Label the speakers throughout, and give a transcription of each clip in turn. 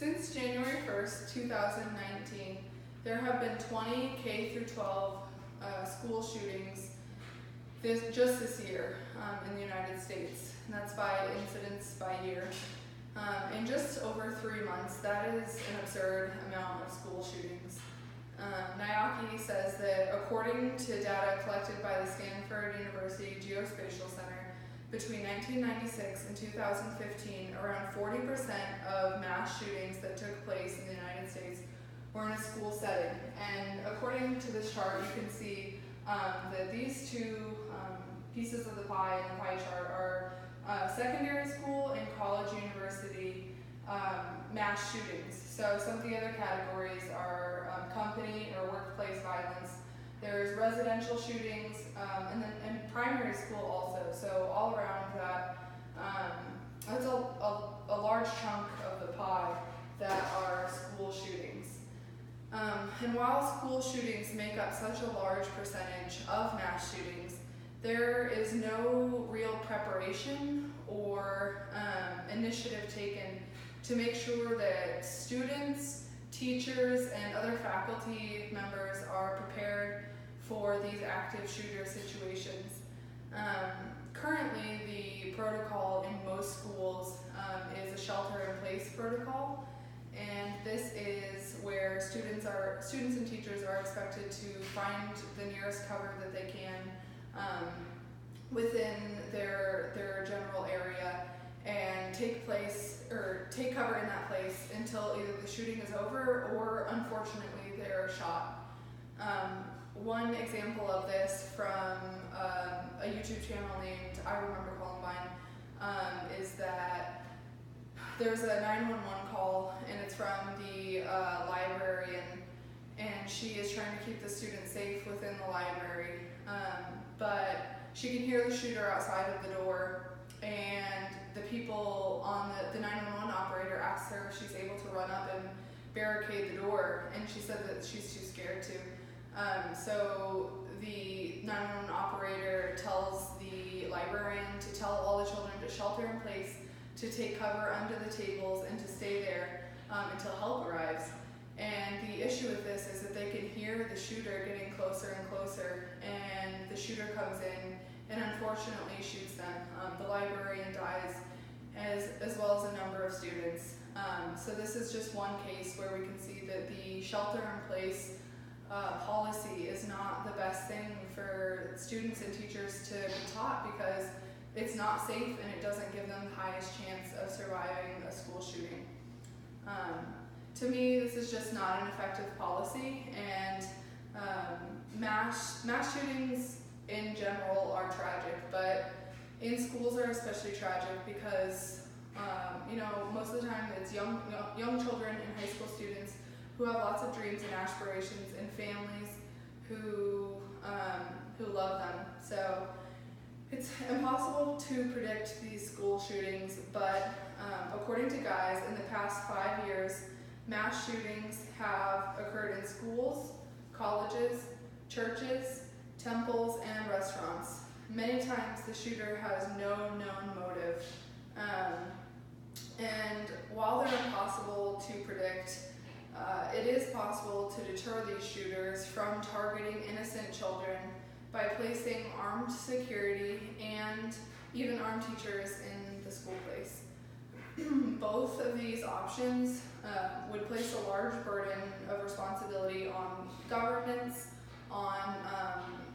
Speaker 1: Since January 1st, 2019, there have been 20 K through 12 school shootings just this year in the United States, and that's by incidents by year. In just over 3 months, that is an absurd amount of school shootings. Nayaki says that according to data collected by the Stanford University Geospatial Center, between 1996 and 2015, around 40% of mass shootings that took place in the United States were in a school setting. And according to this chart, you can see that these two pieces of the pie in the pie chart are secondary school and college university mass shootings. So some of the other categories are company or workplace violence. There's residential shootings, and primary school also. So all around that, that's a large chunk of the pie that are school shootings. And while school shootings make up such a large percentage of mass shootings, there is no real preparation or initiative taken to make sure that students, teachers, and other faculty members are prepared for these active shooter situations. Currently, the protocol in most schools is a shelter-in-place protocol, and this is where students and teachers are expected to find the nearest cover that they can within their general area and take cover in that place until either the shooting is over or, unfortunately, they're shot. One example of this from a YouTube channel named I Remember Columbine is that there's a 911 call, and it's from the librarian, and she is trying to keep the students safe within the library, but she can hear the shooter outside of the door, and the people on the 911 operator asks her if she's able to run up and barricade the door, and she said that she's too scared to. So the 911 operator tells the librarian to tell all the children to shelter in place, to take cover under the tables, and to stay there until help arrives. And the issue with this is that they can hear the shooter getting closer and closer, and the shooter comes in and unfortunately shoots them. The librarian dies, as well as a number of students. So this is just one case where we can see that the shelter-in-place policy is not the best thing for students and teachers to be taught, because it's not safe and it doesn't give them the highest chance of surviving a school shooting. To me, this is just not an effective policy, and mass shootings in general are tragic, but in schools are especially tragic because most of the time it's young children and high school students who have lots of dreams and aspirations, and families who love them. So it's impossible to predict these school shootings, but according to GUIS, in the past 5 years, mass shootings have occurred in schools, colleges, churches, temples, and restaurants. Many times the shooter has no known motive. And while they're impossible to predict, it is possible to deter these shooters from targeting innocent children by placing armed security and even armed teachers in the school place. Both of these options would place a large burden of responsibility on governments, on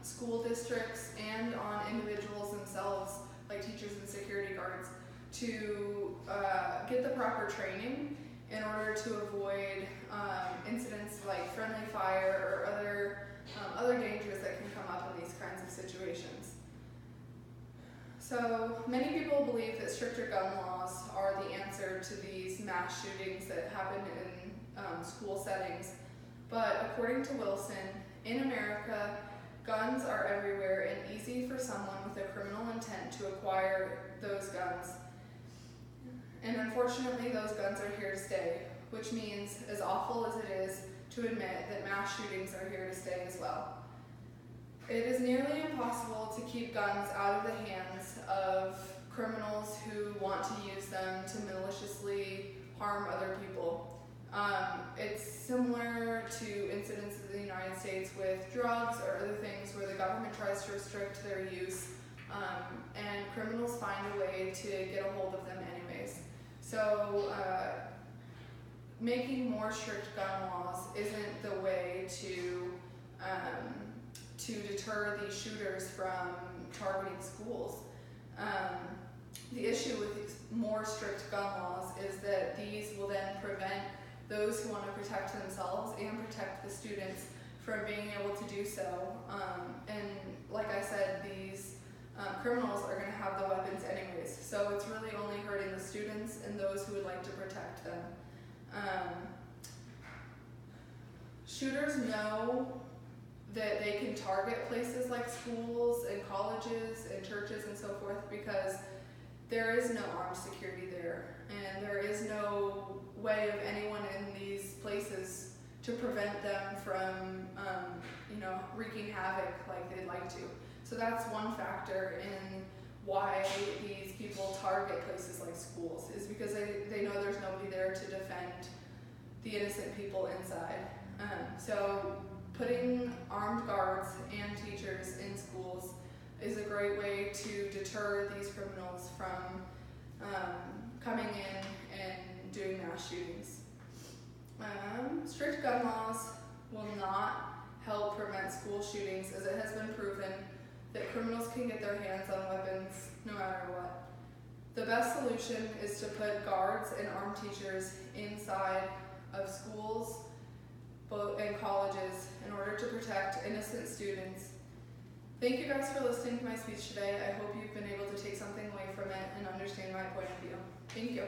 Speaker 1: school districts, and on individuals themselves, like teachers and security guards, to get the proper training in order to avoid incidents like friendly fire or other dangers that can come up in these kinds of situations. So many people believe that stricter gun laws are the answer to these mass shootings that happen in school settings. But according to Wilson, in America, guns are everywhere and easy for someone with a criminal intent to acquire those guns. And unfortunately, those guns are here to stay, which means, as awful as it is to admit, that mass shootings are here to stay as well. It is nearly impossible to keep guns out of the hands of criminals who want to use them to maliciously harm other people. It's similar to incidents in the United States with drugs or other things where the government tries to restrict their use, and criminals find a way to get a hold of them anyways. So making more strict gun laws isn't the way to deter these shooters from targeting schools. The issue with these more strict gun laws is that these will then prevent those who want to protect themselves and protect the students from being able to do so. And like I said, these criminals are going to have the weapons anyways, so it's really only hurting the students and those who would like to protect them. Shooters know that they can target places like schools and colleges and churches and so forth because there is no armed security there, and there is no way of anyone in these places to prevent them from wreaking havoc like they'd like to. So that's one factor in why these people target places like schools, is because they know there's nobody there to defend the innocent people inside. So putting armed guards and teachers in schools is a great way to deter these criminals from coming in and doing mass shootings. Strict gun laws will not help prevent school shootings, as it has been proven that criminals can get their hands on weapons no matter what. The best solution is to put guards and armed teachers inside of schools and colleges in order to protect innocent students. Thank you guys for listening to my speech today. I hope you've been able to take something away from it and understand my point of view. Thank you.